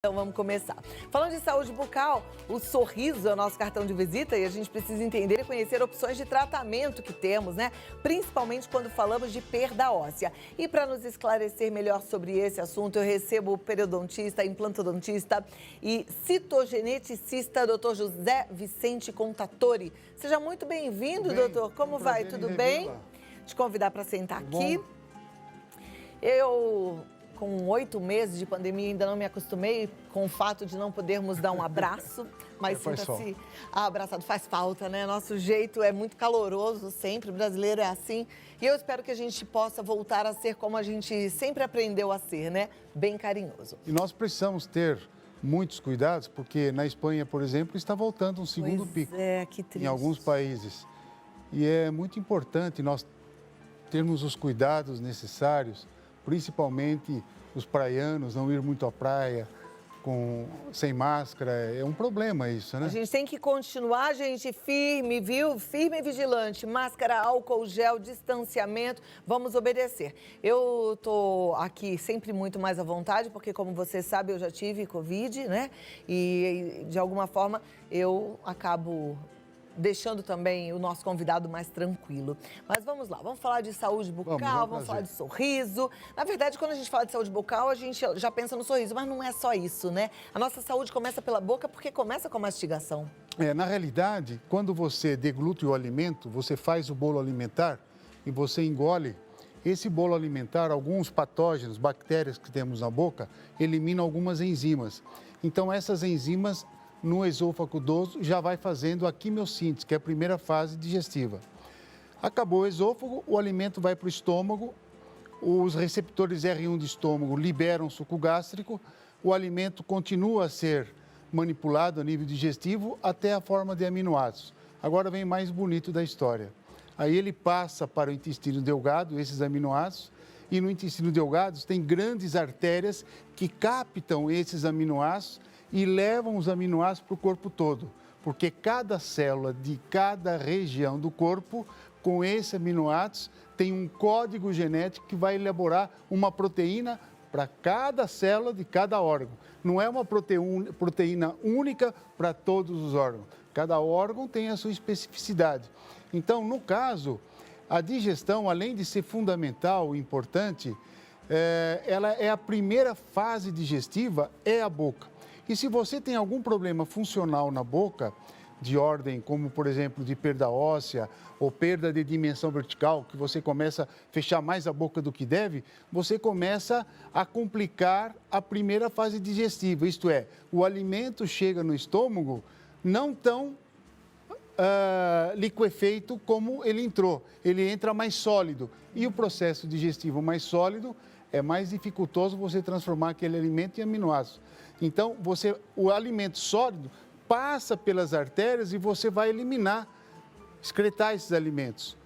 Então vamos começar. Falando de saúde bucal, o sorriso é o nosso cartão de visita e a gente precisa entender e conhecer opções de tratamento que temos, né? Principalmente quando falamos de perda óssea. E para nos esclarecer melhor sobre esse assunto, eu recebo o periodontista, implantodontista e citogeneticista, Dr. José Vicente Contatori. Seja muito bem-vindo, doutor. Como vai? Tudo bem? Te convidar para sentar aqui. Com 8 meses de pandemia, ainda não me acostumei com o fato de não podermos dar um abraço, mas sinta-se abraçado. Faz falta, né? Nosso jeito é muito caloroso sempre, o brasileiro é assim. E eu espero que a gente possa voltar a ser como a gente sempre aprendeu a ser, né? Bem carinhoso. E nós precisamos ter muitos cuidados, porque na Espanha, por exemplo, está voltando um segundo pico que triste. Em alguns países. E é muito importante nós termos os cuidados necessários, principalmente os praianos, não ir muito à praia sem máscara, é um problema isso, né? A gente tem que continuar, gente, firme, viu? Firme e vigilante, máscara, álcool, gel, distanciamento, vamos obedecer. Eu tô aqui sempre muito mais à vontade, porque como você sabe, eu já tive Covid, né? E de alguma forma eu acabo deixando também o nosso convidado mais tranquilo. Mas vamos lá, vamos falar de saúde bucal, vamos falar de sorriso. Na verdade, quando a gente fala de saúde bucal, a gente já pensa no sorriso, mas não é só isso, né? A nossa saúde começa pela boca porque começa com a mastigação. Na realidade, quando você deglute o alimento, você faz o bolo alimentar e você engole. Esse bolo alimentar, alguns patógenos, bactérias que temos na boca, eliminam algumas enzimas. Então, essas enzimas no esôfago doso já vai fazendo a quimiossíntese, que é a primeira fase digestiva. Acabou o esôfago, o alimento vai para o estômago, os receptores R1 do estômago liberam suco gástrico, o alimento continua a ser manipulado a nível digestivo até a forma de aminoácidos. Agora vem mais bonito da história. Aí ele passa para o intestino delgado, esses aminoácidos, e no intestino delgado tem grandes artérias que captam esses aminoácidos e levam os aminoácidos para o corpo todo, porque cada célula de cada região do corpo, com esses aminoácidos, tem um código genético que vai elaborar uma proteína para cada célula de cada órgão. Não é uma proteína única para todos os órgãos. Cada órgão tem a sua especificidade. Então, no caso, a digestão, além de ser fundamental e importante, ela é a primeira fase digestiva, é a boca. E se você tem algum problema funcional na boca, de ordem como, por exemplo, de perda óssea ou perda de dimensão vertical, que você começa a fechar mais a boca do que deve, você começa a complicar a primeira fase digestiva. Isto é, o alimento chega no estômago não tão liquefeito como ele entrou. Ele entra mais sólido. E o processo digestivo mais sólido é mais dificultoso você transformar aquele alimento em aminoácidos. Então, o alimento sólido passa pelas artérias e você vai excretar esses alimentos.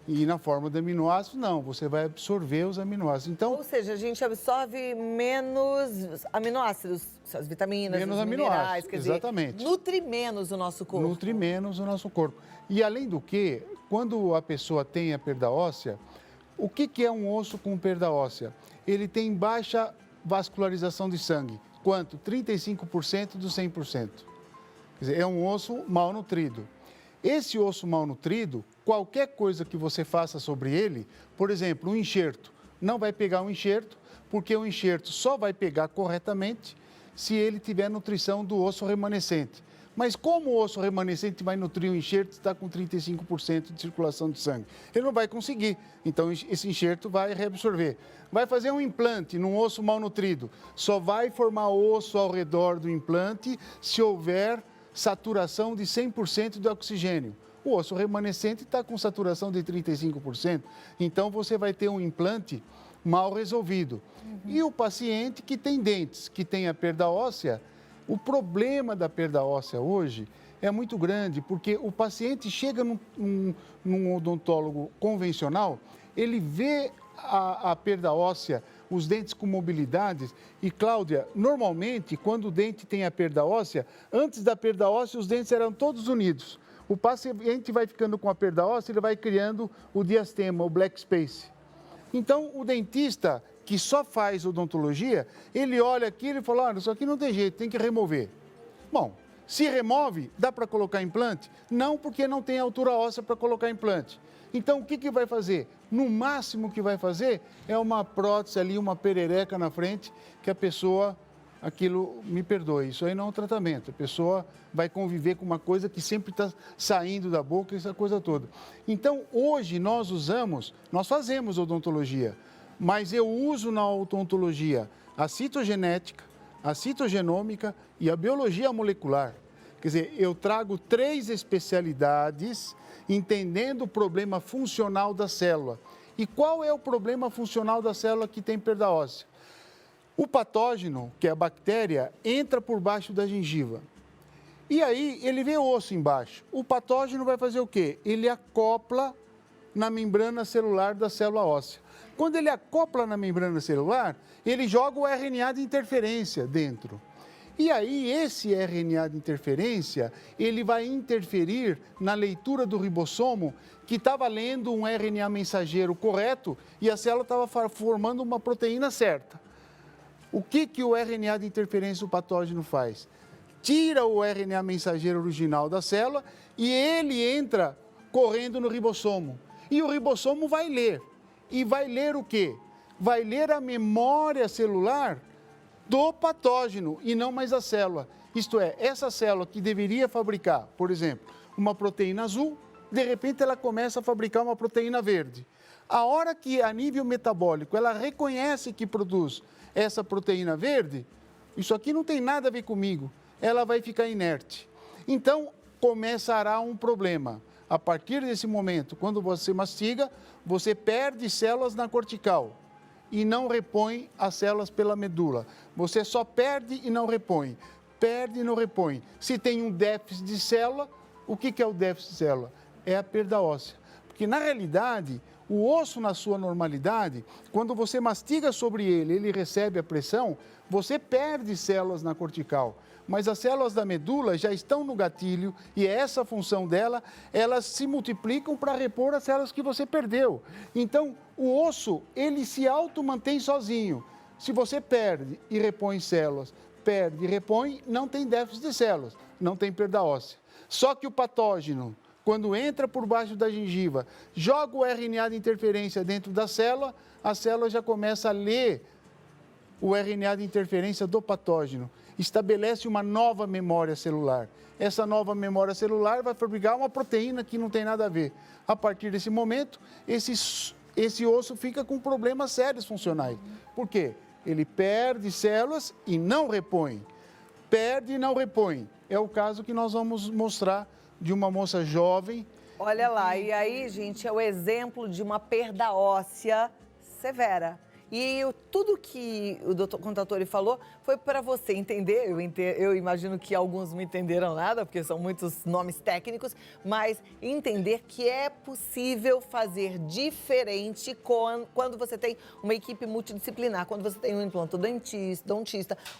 E na forma de aminoácidos, não, você vai absorver os aminoácidos. Então, ou seja, a gente absorve menos aminoácidos, as vitaminas, menos os minerais, quer dizer, exatamente. Nutre menos o nosso corpo. Nutre menos o nosso corpo. E além do que, quando a pessoa tem a perda óssea, o que é um osso com perda óssea? Ele tem baixa vascularização de sangue. Quanto? 35% do 100%. Quer dizer, é um osso mal nutrido. Esse osso mal nutrido, qualquer coisa que você faça sobre ele, por exemplo, um enxerto, não vai pegar um enxerto, porque o enxerto só vai pegar corretamente se ele tiver nutrição do osso remanescente. Mas como o osso remanescente vai nutrir o enxerto se está com 35% de circulação de sangue? Ele não vai conseguir, então esse enxerto vai reabsorver. Vai fazer um implante num osso mal nutrido, só vai formar osso ao redor do implante se houver saturação de 100% de oxigênio. O osso remanescente está com saturação de 35%, então você vai ter um implante mal resolvido. E o paciente que tem dentes, que tem a perda óssea, o problema da perda óssea hoje é muito grande, porque o paciente chega num odontólogo convencional, ele vê a perda óssea, os dentes com mobilidade. E, Cláudia, normalmente, quando o dente tem a perda óssea, antes da perda óssea, os dentes eram todos unidos. O paciente vai ficando com a perda óssea, ele vai criando o diastema, o black space. Então, o dentista que só faz odontologia, ele olha aquilo e fala, olha, isso aqui não tem jeito, tem que remover. Bom, se remove, dá para colocar implante? Não, porque não tem altura óssea para colocar implante. Então, o que vai fazer? No máximo que vai fazer é uma prótese ali, uma perereca na frente, que a pessoa, aquilo, me perdoe, isso aí não é um tratamento. A pessoa vai conviver com uma coisa que sempre está saindo da boca, essa coisa toda. Então, hoje nós fazemos odontologia, mas eu uso na odontologia a citogenética, a citogenômica e a biologia molecular. Quer dizer, eu trago 3 especialidades entendendo o problema funcional da célula. E qual é o problema funcional da célula que tem perda óssea? O patógeno, que é a bactéria, entra por baixo da gengiva. E aí ele vê osso embaixo. O patógeno vai fazer o quê? Ele acopla na membrana celular da célula óssea. Quando ele acopla na membrana celular, ele joga o RNA de interferência dentro. E aí, esse RNA de interferência, ele vai interferir na leitura do ribossomo, que estava lendo um RNA mensageiro correto e a célula estava formando uma proteína certa. O que o RNA de interferência do patógeno faz? Tira o RNA mensageiro original da célula e ele entra correndo no ribossomo. E o ribossomo vai ler. E vai ler o quê? Vai ler a memória celular do patógeno e não mais a célula. Isto é, essa célula que deveria fabricar, por exemplo, uma proteína azul, de repente ela começa a fabricar uma proteína verde. A hora que a nível metabólico ela reconhece que produz essa proteína verde, isso aqui não tem nada a ver comigo, ela vai ficar inerte. Então, começará um problema. A partir desse momento, quando você mastiga, você perde células na cortical e não repõe as células pela medula. Você só perde e não repõe. Perde e não repõe. Se tem um déficit de célula, o que é o déficit de célula? É a perda óssea. Porque, na realidade, o osso na sua normalidade, quando você mastiga sobre ele, ele recebe a pressão, você perde células na cortical. Mas as células da medula já estão no gatilho e é essa a função dela, elas se multiplicam para repor as células que você perdeu. Então, o osso, ele se auto-mantém sozinho. Se você perde e repõe células, perde e repõe, não tem déficit de células, não tem perda óssea. Só que o patógeno, quando entra por baixo da gengiva, joga o RNA de interferência dentro da célula, a célula já começa a ler o RNA de interferência do patógeno. Estabelece uma nova memória celular. Essa nova memória celular vai fabricar uma proteína que não tem nada a ver. A partir desse momento, esse osso fica com problemas sérios funcionais. Por quê? Ele perde células e não repõe. Perde e não repõe. É o caso que nós vamos mostrar de uma moça jovem. Olha lá, e aí, gente, é o exemplo de uma perda óssea severa. E tudo que o doutor Contatori falou foi para você entender. Eu imagino que alguns não entenderam nada, porque são muitos nomes técnicos, mas entender que é possível fazer diferente quando você tem uma equipe multidisciplinar, quando você tem um implantodontista,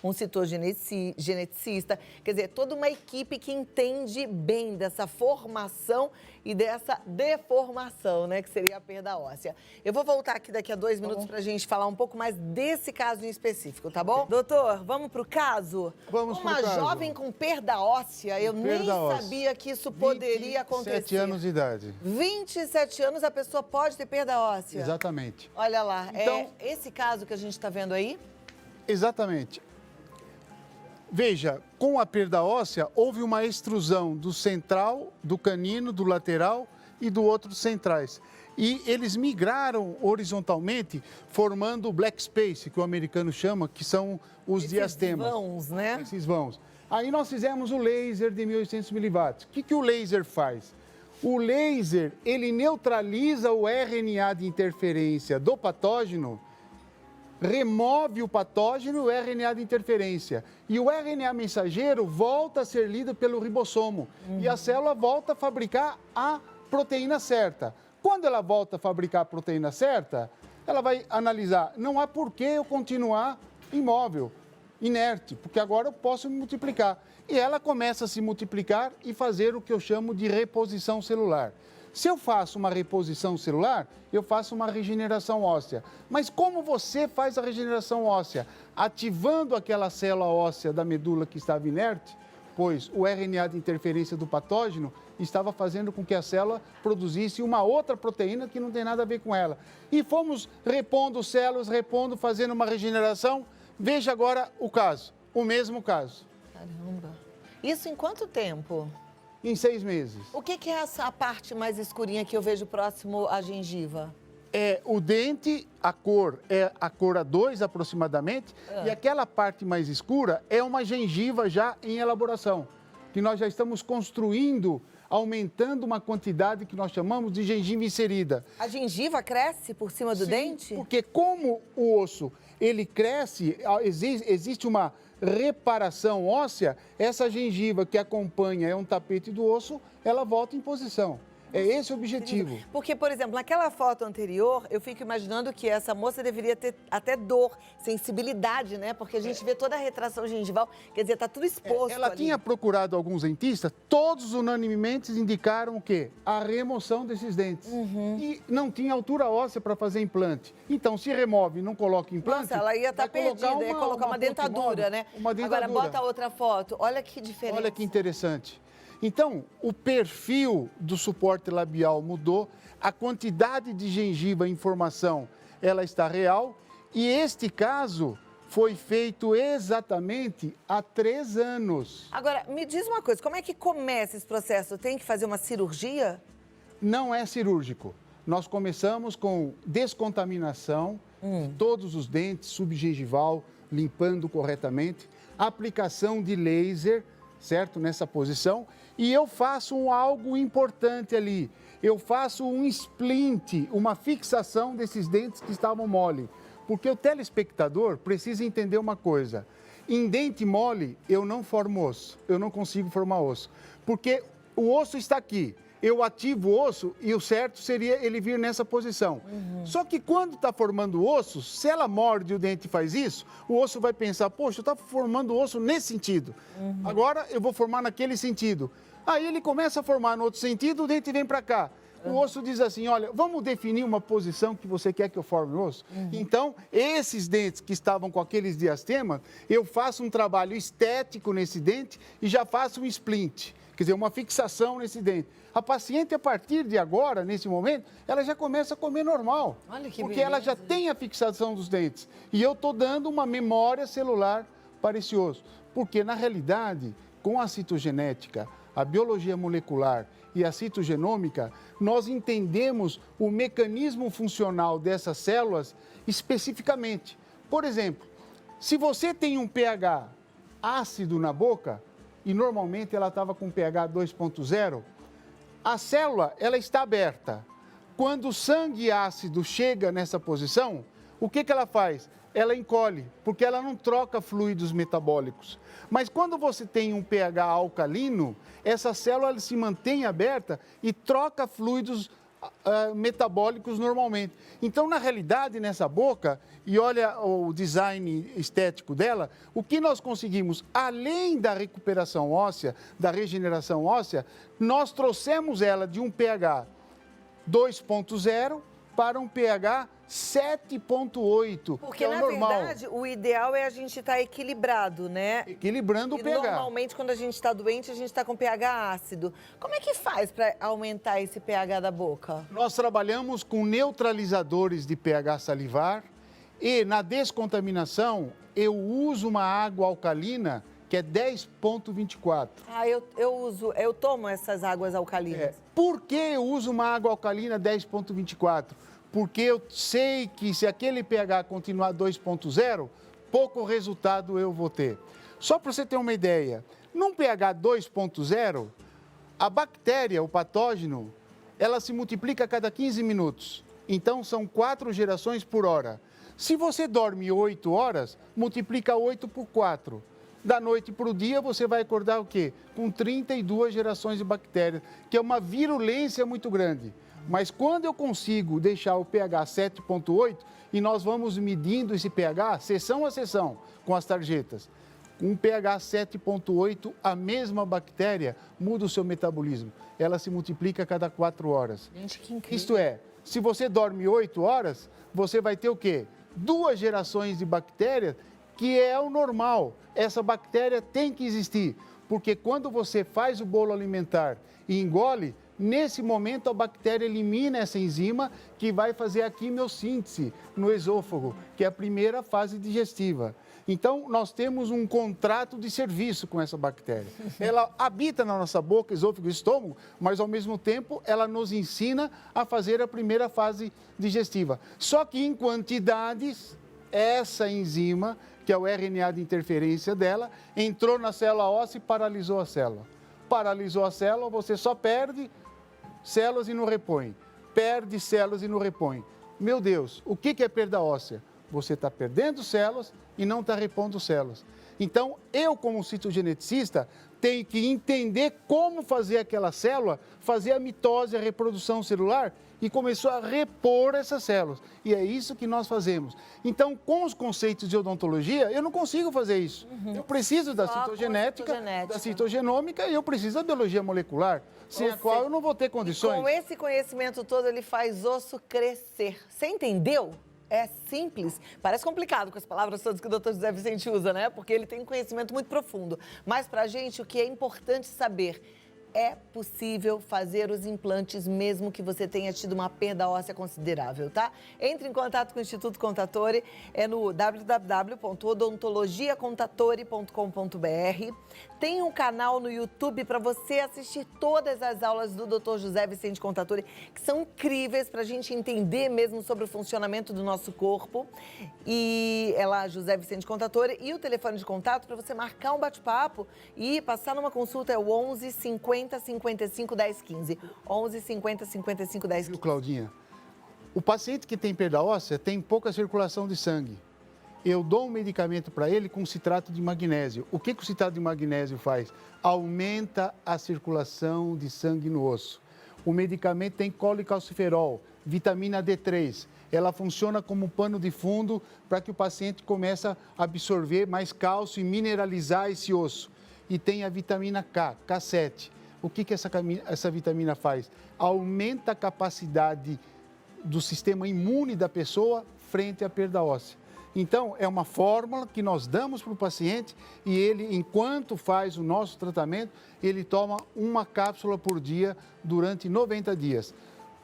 um citogeneticista, quer dizer, toda uma equipe que entende bem dessa formação e dessa deformação, né, que seria a perda óssea. Eu vou voltar aqui daqui a 2 minutos para a gente falar um pouco mais desse caso em específico, tá bom? Doutor, vamos pro caso? Vamos pro caso. Uma jovem com perda óssea, eu nem sabia que isso poderia acontecer. 27 anos de idade. 27 anos, a pessoa pode ter perda óssea? Exatamente. Olha lá, Então, é esse caso que a gente está vendo aí? Exatamente. Veja, com a perda óssea, houve uma extrusão do central, do canino, do lateral e do outro centrais. E eles migraram horizontalmente, formando o black space, que o americano chama, que são os diastemas. Esses vãos, né? Esses vãos. Aí nós fizemos o laser de 1.800 miliwatt. O que o laser faz? O laser, ele neutraliza o RNA de interferência do patógeno, remove o patógeno e o RNA de interferência. E o RNA mensageiro volta a ser lido pelo ribossomo. E a célula volta a fabricar a proteína certa. Quando ela volta a fabricar a proteína certa, ela vai analisar, não há por que eu continuar imóvel, inerte, porque agora eu posso me multiplicar. E ela começa a se multiplicar e fazer o que eu chamo de reposição celular. Se eu faço uma reposição celular, eu faço uma regeneração óssea. Mas como você faz a regeneração óssea? Ativando aquela célula óssea da medula que estava inerte, pois o RNA de interferência do patógeno estava fazendo com que a célula produzisse uma outra proteína que não tem nada a ver com ela. E fomos repondo células, fazendo uma regeneração. Veja agora o caso, o mesmo caso. Caramba. Isso em quanto tempo? Em 6 meses. O que é essa parte mais escurinha que eu vejo próximo à gengiva? É o dente, a cor é a cor A2 aproximadamente, e aquela parte mais escura é uma gengiva já em elaboração, que nós já estamos construindo, aumentando uma quantidade que nós chamamos de gengiva inserida. A gengiva cresce por cima do dente? Porque como o osso, ele cresce, existe uma reparação óssea, essa gengiva que acompanha é um tapete do osso, ela volta em posição. É esse o objetivo. Porque, por exemplo, naquela foto anterior, eu fico imaginando que essa moça deveria ter até dor, sensibilidade, né? Porque a gente vê toda a retração gengival, quer dizer, tá tudo exposto Ela ali. tinha procurado alguns dentistas, todos unanimemente indicaram o quê? A remoção desses dentes. E não tinha altura óssea para fazer implante. Então, se remove e não coloca implante... Nossa, ela ia estar perdida, ia colocar uma dentadura, né? Uma dentadura. Agora, bota outra foto. Olha que diferença. Olha que interessante. Então, o perfil do suporte labial mudou, a quantidade de gengiva em formação, ela está real, e este caso foi feito exatamente há 3 anos. Agora, me diz uma coisa, como é que começa esse processo? Tem que fazer uma cirurgia? Não é cirúrgico. Nós começamos com descontaminação de todos os dentes, subgengival, limpando corretamente, aplicação de laser, certo? Nessa posição. E eu faço algo importante ali. Eu faço um splint, uma fixação desses dentes que estavam mole. Porque o telespectador precisa entender uma coisa. Em dente mole, eu não formo osso. Eu não consigo formar osso. Porque o osso está aqui. Eu ativo o osso e o certo seria ele vir nessa posição. Só que quando está formando o osso, se ela morde e o dente faz isso, o osso vai pensar, poxa, eu estava formando o osso nesse sentido. Agora eu vou formar naquele sentido. Aí ele começa a formar no outro sentido, o dente vem para cá. O osso diz assim, olha, vamos definir uma posição que você quer que eu forme o osso? Então, esses dentes que estavam com aqueles diastemas, eu faço um trabalho estético nesse dente e já faço um splint, quer dizer, uma fixação nesse dente. A paciente, a partir de agora, nesse momento, ela já começa a comer normal. Olha que porque beleza. ela já tem a fixação dos dentes. E eu estou dando uma memória celular para esse osso. Porque, na realidade, com a citogenética, a biologia molecular e a citogenômica, nós entendemos o mecanismo funcional dessas células especificamente. Por exemplo, se você tem um pH ácido na boca, e normalmente ela estava com pH 2.0, a célula ela está aberta. Quando o sangue ácido chega nessa posição, o que ela faz? Ela encolhe, porque ela não troca fluidos metabólicos. Mas quando você tem um pH alcalino, essa célula se mantém aberta e troca fluidos metabólicos normalmente. Então, na realidade, nessa boca, e olha o design estético dela, o que nós conseguimos, além da recuperação óssea, da regeneração óssea, nós trouxemos ela de um pH 2.0 para um pH 7.8, Porque, que é o na normal. verdade, o ideal é a gente estar equilibrado, né? Equilibrando o E pH. normalmente, quando a gente está doente, a gente está com pH ácido. Como é que faz para aumentar esse pH da boca? Nós trabalhamos com neutralizadores de pH salivar e na descontaminação eu uso uma água alcalina que é 10.24. Ah, eu tomo essas águas alcalinas. Por que eu uso uma água alcalina 10.24? Porque eu sei que se aquele pH continuar 2.0, pouco resultado eu vou ter. Só para você ter uma ideia, num pH 2.0, a bactéria, o patógeno, ela se multiplica a cada 15 minutos. Então, são 4 gerações por hora. Se você dorme 8 horas, multiplica 8 por 4. Da noite para o dia, você vai acordar o quê? Com 32 gerações de bactérias, que é uma virulência muito grande. Mas quando eu consigo deixar o pH 7.8, e nós vamos medindo esse pH, sessão a sessão, com as tarjetas, Com um pH 7,8, a mesma bactéria muda o seu metabolismo. Ela se multiplica a cada 4 horas. Gente, que incrível. Isto é, se você dorme 8 horas, você vai ter o quê? 2 gerações de bactérias, que é o normal. Essa bactéria tem que existir, porque quando você faz o bolo alimentar e engole, nesse momento a bactéria elimina essa enzima que vai fazer a quimiossíntese no esôfago, que é a primeira fase digestiva. Então, nós temos um contrato de serviço com essa bactéria. Ela habita na nossa boca, esôfago e estômago, mas, ao mesmo tempo, ela nos ensina a fazer a primeira fase digestiva. Só que, em quantidades, essa enzima, que é o RNA de interferência dela, entrou na célula óssea e paralisou a célula. Paralisou a célula, você só perde células e não repõe. Perde células e não repõe. Meu Deus, o que é perda óssea? Você está perdendo células e não está repondo células. Então, eu, como citogeneticista, tenho que entender como fazer aquela célula, fazer a mitose, a reprodução celular e começou a repor essas células. E é isso que nós fazemos. Então, com os conceitos de odontologia, eu não consigo fazer isso. Eu preciso da citogenética, da citogenômica e eu preciso da biologia molecular, sem a qual eu não vou ter condições. Com esse conhecimento todo, ele faz osso crescer. Você entendeu? É simples, parece complicado com as palavras todas que o Dr. José Vicente usa, né? Porque ele tem um conhecimento muito profundo. Mas pra gente, o que é importante saber, é possível fazer os implantes mesmo que você tenha tido uma perda óssea considerável, tá? Entre em contato com o Instituto Contatore, é no www.odontologiacontatore.com.br. Tem um canal no YouTube para você assistir todas as aulas do Dr. José Vicente Contatore, que são incríveis para a gente entender mesmo sobre o funcionamento do nosso corpo. E é lá, José Vicente Contatore. E o telefone de contato para você marcar um bate-papo e passar numa consulta é o 11 50 55 10 15. 11 50 55 10 15. Viu, Claudinha? O paciente que tem perda óssea tem pouca circulação de sangue. Eu dou um medicamento para ele com citrato de magnésio. O que o citrato de magnésio faz? Aumenta a circulação de sangue no osso. O medicamento tem colecalciferol, vitamina D3. Ela funciona como pano de fundo para que o paciente comece a absorver mais cálcio e mineralizar esse osso. E tem a vitamina K, K7. O que essa vitamina faz? Aumenta a capacidade do sistema imune da pessoa frente à perda óssea. Então, é uma fórmula que nós damos para o paciente e ele, enquanto faz o nosso tratamento, ele toma uma cápsula por dia durante 90 dias.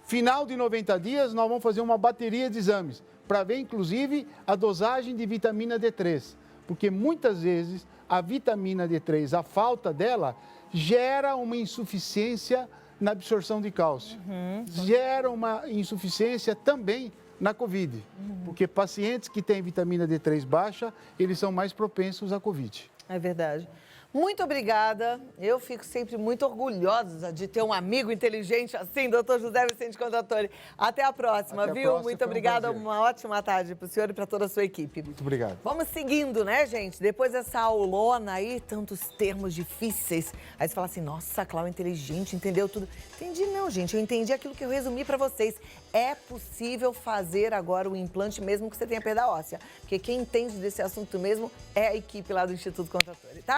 Final de 90 dias, nós vamos fazer uma bateria de exames para ver, inclusive, a dosagem de vitamina D3. Porque muitas vezes a vitamina D3, a falta dela, gera uma insuficiência na absorção de cálcio. Gera uma insuficiência também na Covid. Porque pacientes que têm vitamina D3 baixa, eles são mais propensos à Covid. É verdade. Muito obrigada. Eu fico sempre muito orgulhosa de ter um amigo inteligente assim, Dr. José Vicente Contatore. Até a próxima, Até a viu? próxima, Muito foi um obrigada. prazer. Uma ótima tarde para o senhor e para toda a sua equipe. Muito obrigado. Vamos seguindo, né, gente? Depois dessa aulona aí, tantos termos difíceis. Aí você fala assim, nossa, a Cláudia é inteligente, entendeu tudo. Entendi não, gente. Eu entendi aquilo que eu resumi para vocês. É possível fazer agora o implante mesmo que você tenha perda óssea. Porque quem entende desse assunto mesmo é a equipe lá do Instituto Contatore, tá?